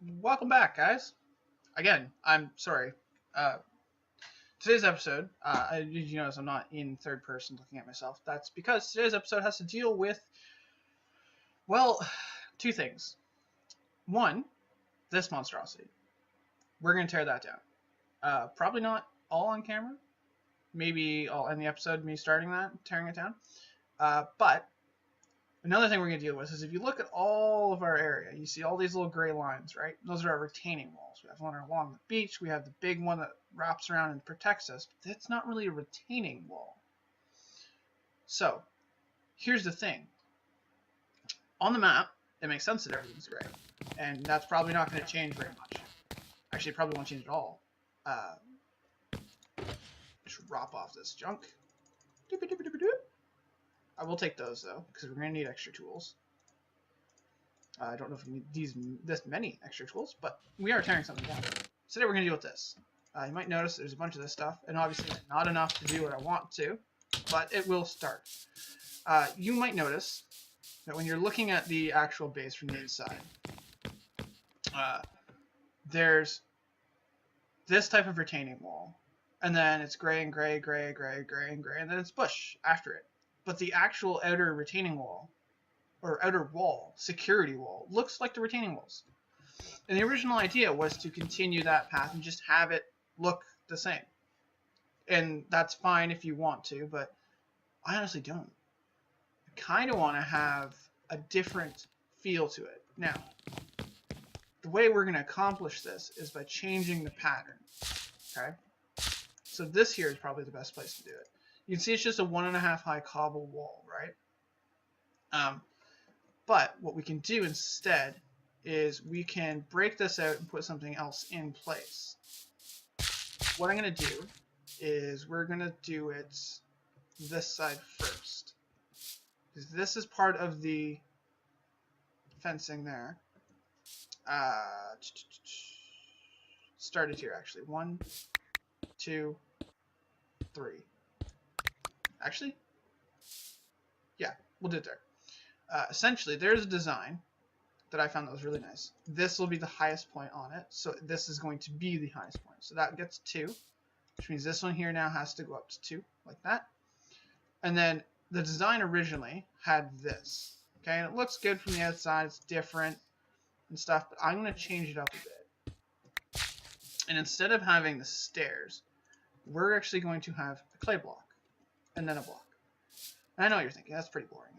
Welcome back, guys. Again, I'm sorry. Uh, Today's episode, did you notice I'm not in third person looking at myself? That's because today's episode has to deal with, well, two things. One, this monstrosity. We're going to tear that down. Probably not all on camera. Maybe I'll end the episode me starting that, tearing it down. But another thing we're going to deal with is if you look at all of our area, you see all these little gray lines, right? Those are our retaining walls. We have one along the beach. We have the big one that wraps around and protects us. But it's not really a retaining wall. So here's the thing. On the map, it makes sense that everything's gray. And that's probably not going to change very much. Actually, it probably won't change at all. Just drop off this junk. I will take those though, because we're going to need extra tools. I don't know if we need this many extra tools, but we are tearing something down. So today we're going to deal with this. You might notice there's a bunch of this stuff, and obviously it's not enough to do what I want to, but it will start. You might notice that when you're looking at the actual base from the inside, there's this type of retaining wall, and then it's gray and gray, gray, gray, gray, and gray, and then it's bush after it. But the actual outer retaining wall, or outer wall, security wall, looks like the retaining walls. And the original idea was to continue that path and just have it look the same. And that's fine if you want to, but I honestly don't. I kind of want to have a different feel to it. Now, the way we're going to accomplish this is by changing the pattern. Okay? So this here is probably the best place to do it. You can see it's just a 1.5 high cobble wall, right? But what we can do instead is we can break this out and put something else in place. What I'm going to do is we're going to do it this side first. Because this is part of the fencing there. Started here actually. 1, 2, 3. Actually, yeah, we'll do it there. Essentially, there's a design that I found that was really nice. This will be the highest point on it, so this is going to be the highest point. So that gets 2, which means this one here now has to go up to 2, like that. And then the design originally had this, okay? And it looks good from the outside, it's different and stuff, but I'm going to change it up a bit. And instead of having the stairs, we're actually going to have a clay block. And then a block. And I know what you're thinking, that's pretty boring.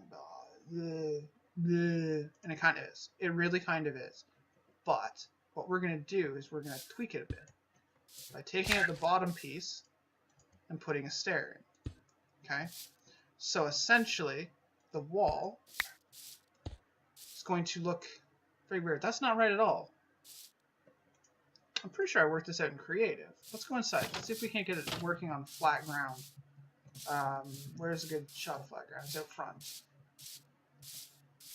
And it kind of is. It really kind of is. But what we're going to do is we're going to tweak it a bit by taking out the bottom piece and putting a stair in. Okay? So essentially, the wall is going to look very weird. That's not right at all. I'm pretty sure I worked this out in creative. Let's go inside. Let's see if we can't get it working on flat ground. Where's a good shot of flat ground? It's out front.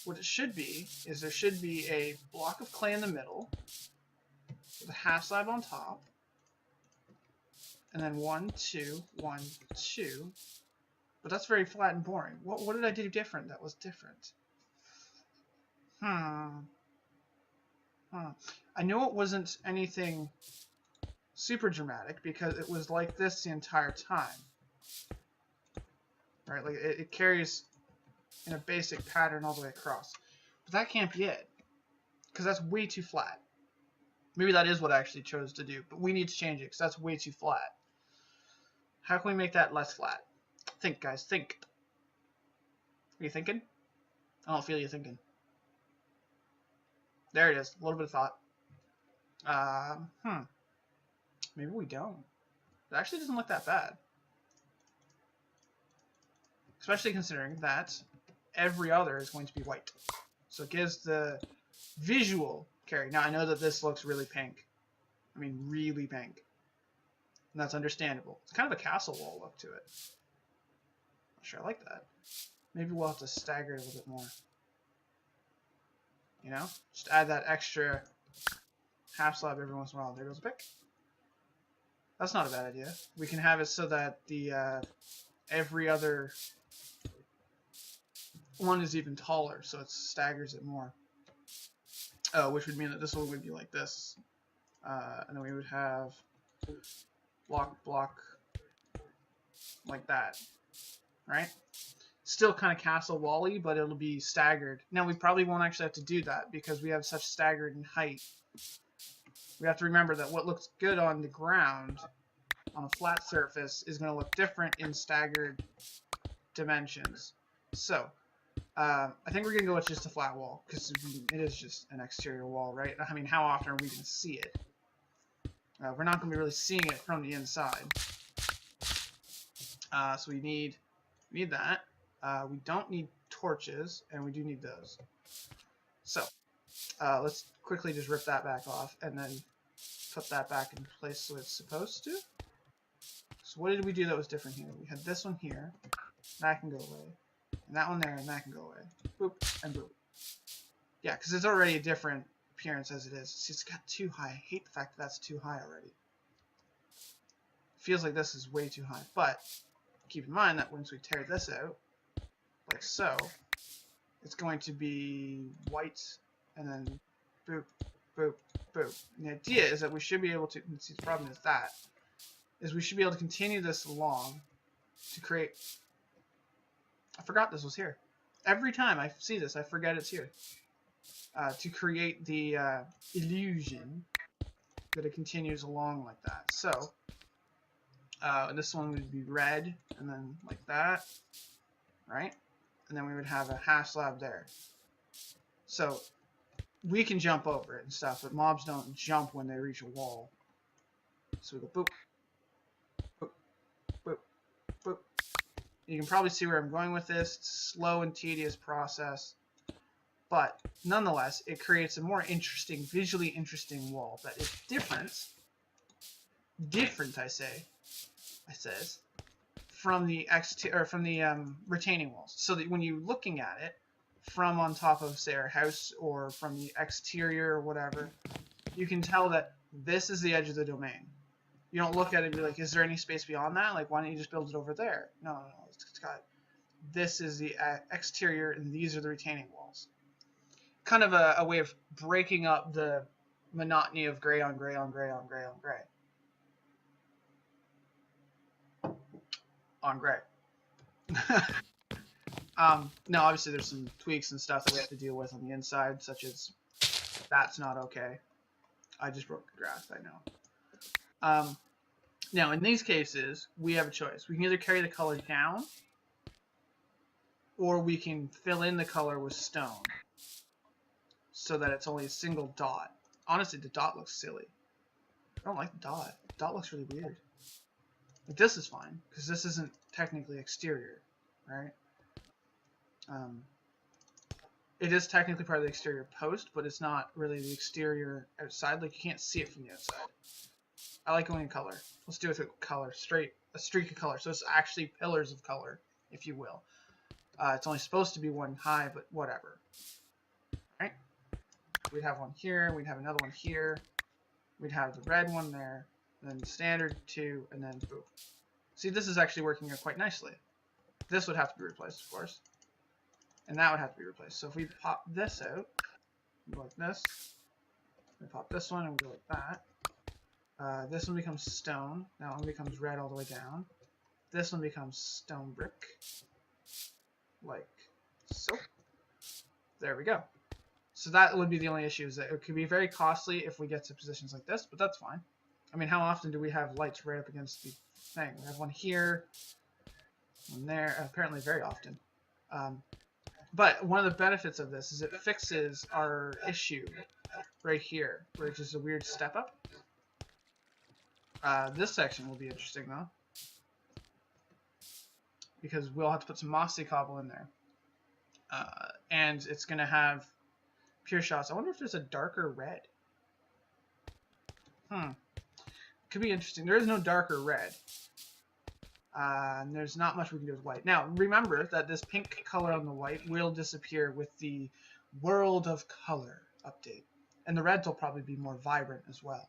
What it should be is there should be a block of clay in the middle with a half slab on top, and then 1, 2, 1, 2. But that's very flat and boring. What did I do different that was different? I know it wasn't anything super dramatic because it was like this the entire time. Right, like it carries in a basic pattern all the way across. But that can't be it, because that's way too flat. Maybe that is what I actually chose to do, but we need to change it because that's way too flat. How can we make that less flat? Think, guys, think. Are you thinking? I don't feel you thinking. There it is, a little bit of thought. Maybe we don't. It actually doesn't look that bad. Especially considering that every other is going to be white. So it gives the visual carry. Now I know that this looks really pink. I mean really pink. And that's understandable. It's kind of a castle wall look to it. Not sure I like that. Maybe we'll have to stagger it a little bit more. You know? Just add that extra half slab every once in a while. There goes a pick. That's not a bad idea. We can have it so that the every other one is even taller, so it staggers it more. which would mean that this one would be like this. And then we would have block, block, like that, right? Still kind of castle wally, but it'll be staggered. Now, we probably won't actually have to do that because we have such staggered in height. We have to remember that what looks good on the ground, on a flat surface, is going to look different in staggered dimensions. So, I think we're going to go with just a flat wall, because it is just an exterior wall, right? I mean, how often are we going to see it? We're not going to be really seeing it from the inside. So we need that. We don't need torches, and we do need those. So, let's quickly just rip that back off, and then put that back in place so it's supposed to. So what did we do that was different here? We had this one here. That can go away. And that one there, and that can go away. Boop, and boop. Yeah, because it's already a different appearance as it is. See, it's got too high. I hate the fact that that's too high already. Feels like this is way too high. But keep in mind that once we tear this out, like so, it's going to be white, and then boop, boop, boop. And the idea is that we should be able to, see, the problem is we should be able to continue this along to create, I forgot this was here. Every time I see this, I forget it's here. To create the illusion that it continues along like that. So, this one would be red, and then like that, right? And then we would have a hash slab there. So, we can jump over it and stuff, but mobs don't jump when they reach a wall. So we go boop, boop, boop, boop. You can probably see where I'm going with this. It's a slow and tedious process. But nonetheless, it creates a more interesting, visually interesting wall that is different, I says, from the retaining walls. So that when you're looking at it from on top of, say, our house, or from the exterior or whatever, you can tell that this is the edge of the domain. You don't look at it and be like, is there any space beyond that? Like, why don't you just build it over there? No. It's got, this is the exterior, and these are the retaining walls. Kind of a way of breaking up the monotony of gray on gray on gray on gray on gray. On gray. Now, obviously, there's some tweaks and stuff that we have to deal with on the inside, such as that's not okay. I just broke the grass, I know. Now, in these cases, we have a choice. We can either carry the color down, or we can fill in the color with stone, so that it's only a single dot. Honestly, the dot looks silly. I don't like the dot. The dot looks really weird. But this is fine, because this isn't technically exterior, right? It is technically part of the exterior post, but it's not really the exterior outside. Like, you can't see it from the outside. I like going in color. Let's do it with color, a streak of color. So it's actually pillars of color, if you will. It's only supposed to be one high, but whatever. Right? We'd have one here, we'd have another one here, we'd have the red one there, and then the standard 2, and then boom. See, this is actually working out quite nicely. This would have to be replaced, of course. And that would have to be replaced. So if we pop this out, we go like this, we pop this one, and we go like that. This one becomes stone. That one becomes red all the way down. This one becomes stone brick. Like so. There we go. So that would be the only issue, is that it could be very costly if we get to positions like this, but that's fine. I mean, how often do we have lights right up against the thing? We have one here, one there, apparently very often. But one of the benefits of this is it fixes our issue right here, where it's just a weird step up. This section will be interesting, though, because we'll have to put some mossy cobble in there. And it's going to have pure shots. I wonder if there's a darker red. Could be interesting. There is no darker red. And there's not much we can do with white. Now, remember that this pink color on the white will disappear with the World of Color update. And the reds will probably be more vibrant as well.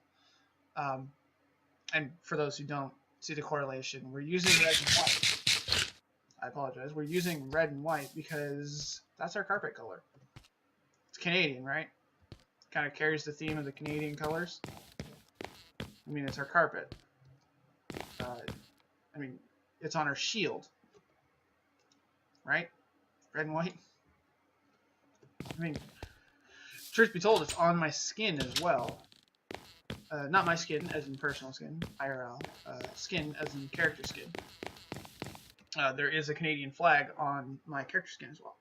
And for those who don't see the correlation, we're using red and white. I apologize. We're using red and white because that's our carpet color. It's Canadian, right? Kind of carries the theme of the Canadian colors. I mean, it's our carpet. I mean, it's on our shield, right? Red and white. I mean, truth be told, it's on my skin as well. Not my skin, as in personal skin, IRL. Skin, as in character skin. There is a Canadian flag on my character skin as well.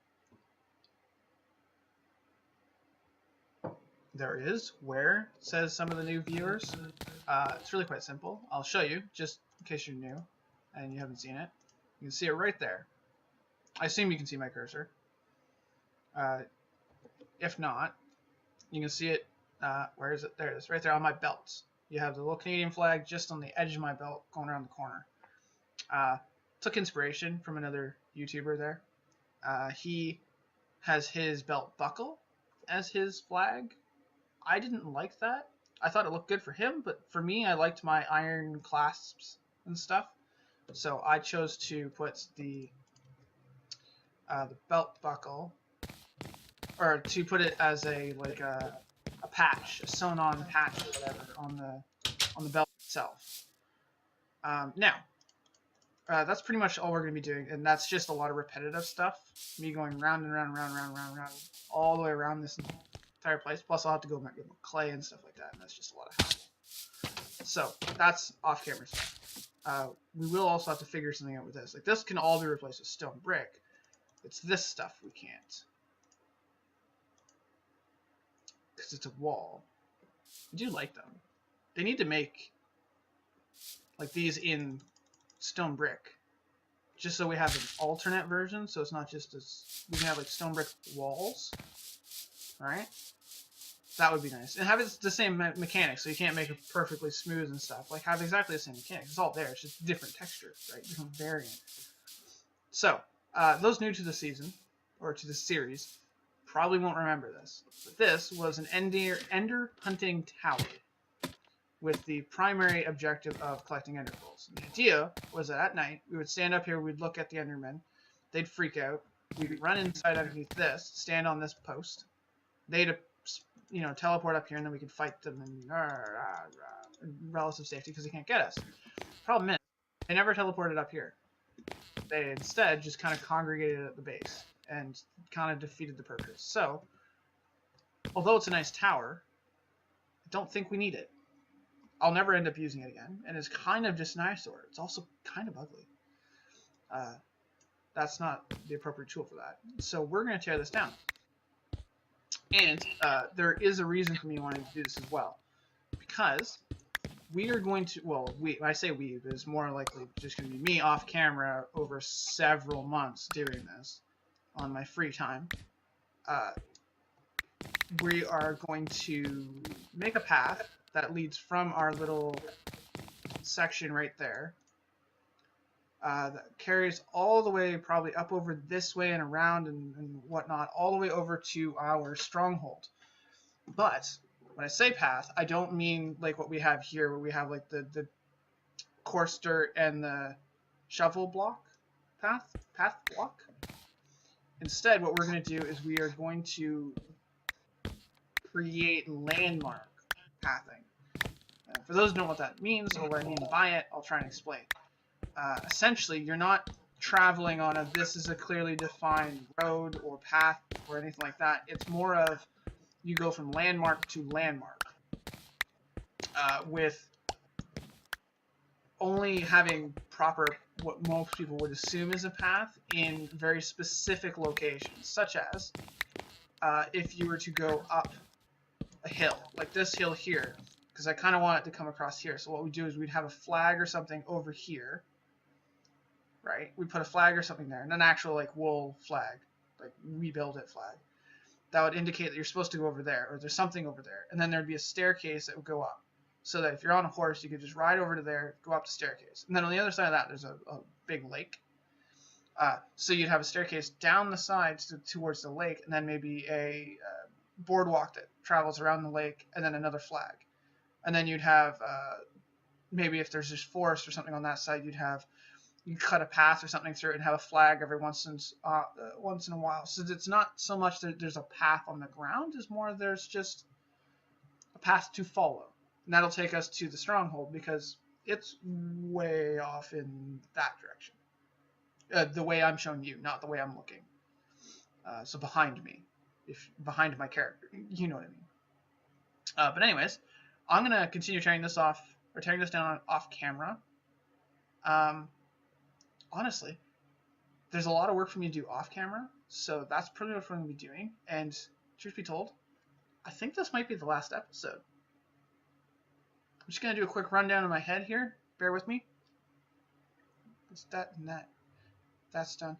There is where says some of the new viewers. It's really quite simple. I'll show you, just in case you're new and you haven't seen it. You can see it right there. I assume you can see my cursor. If not, you can see it. Where is it? There it is, right there on my belt. You have the little Canadian flag just on the edge of my belt going around the corner. Took inspiration from another YouTuber there. He has his belt buckle as his flag. I didn't like that. I thought it looked good for him, but for me, I liked my iron clasps and stuff. So I chose to put the belt buckle, or to put it as a patch, a sewn-on patch or whatever on the belt itself. Now, that's pretty much all we're going to be doing, and that's just a lot of repetitive stuff. Me going round and round and round and round and round and round, all the way around this entire place. Plus, I'll have to go get my clay and stuff like that, and that's just a lot of hassle. So that's off-camera stuff. We will also have to figure something out with this. Like, this can all be replaced with stone brick. It's this stuff we can't, because it's a wall. I do like them. They need to make like these in stone brick, just so we have an alternate version, so it's not just as we can have like stone brick walls, right? That would be nice, and have it the same mechanics, so you can't make it perfectly smooth and stuff. Like, have exactly the same mechanics. It's all there. It's just different texture, right? Different variant. So those new to the season or to the series probably won't remember this, but this was an ender hunting tower with the primary objective of collecting ender pearls. The idea was that at night we would stand up here, we'd look at the endermen, they'd freak out, we'd run inside underneath this, stand on this post, they'd teleport up here, and then we could fight them in relative safety because they can't get us. Problem is, they never teleported up here. They instead just kind of congregated at the base and kind of defeated the purpose. So, although it's a nice tower, I don't think we need it. I'll never end up using it again, and it's kind of just an eyesore. It's also kind of ugly. That's not the appropriate tool for that. So we're going to tear this down. And there is a reason for me wanting to do this as well, because we are going to, well, when I say we, but it's more likely just going to be me off camera over several months doing this on my free time. We are going to make a path that leads from our little section right there, that carries all the way probably up over this way and around and whatnot, all the way over to our stronghold. But when I say path, I don't mean like what we have here, where we have like the coarse dirt and the shovel block path block. Instead, what we're going to do is we are going to create landmark pathing. For those who don't know what that means or what I mean by it, I'll try and explain. Essentially, you're not traveling on this is a clearly defined road or path or anything like that. It's more of you go from landmark to landmark, with only having proper, what most people would assume is a path, in very specific locations, such as if you were to go up a hill, like this hill here, because I kind of want it to come across here. So what we do is we'd have a flag or something over here, right? We put a flag or something there, and an actual like wool flag, like we build it flag, that would indicate that you're supposed to go over there, or there's something over there. And then there'd be a staircase that would go up, so that if you're on a horse, you could just ride over to there, go up the staircase. And then on the other side of that, there's a big lake. So you'd have a staircase down the sides towards the lake, and then maybe a boardwalk that travels around the lake, and then another flag. And then you'd have, maybe if there's just forest or something on that side, you'd cut a path or something through it and have a flag every once in a while. So it's not so much that there's a path on the ground, it's more there's just a path to follow. And that'll take us to the stronghold because it's way off in that direction. The way I'm showing you, not the way I'm looking. So behind me, behind my character, you know what I mean. But anyways, I'm gonna continue tearing this down off camera. Honestly, there's a lot of work for me to do off camera, so that's pretty much what I'm gonna be doing. And truth be told, I think this might be the last episode. I'm just gonna do a quick rundown in my head here. Bear with me. It's that and that. That's done.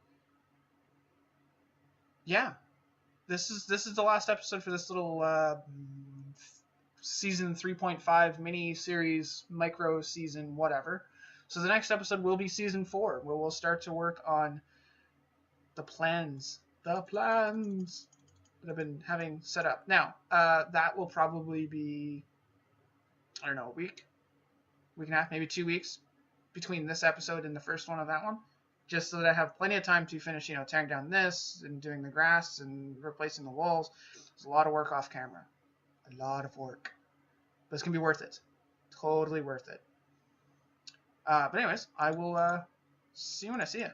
Yeah, this is the last episode for this little season 3.5 mini series, micro season, whatever. So the next episode will be season 4, where we'll start to work on the plans that I've been having set up. Now, that will probably be, I don't know, a week and a half, maybe 2 weeks between this episode and the first one of that one, just so that I have plenty of time to finish, tearing down this and doing the grass and replacing the walls. There's a lot of work off camera. A lot of work. But it's going to be worth it. Totally worth it. But anyways, I will see you when I see you.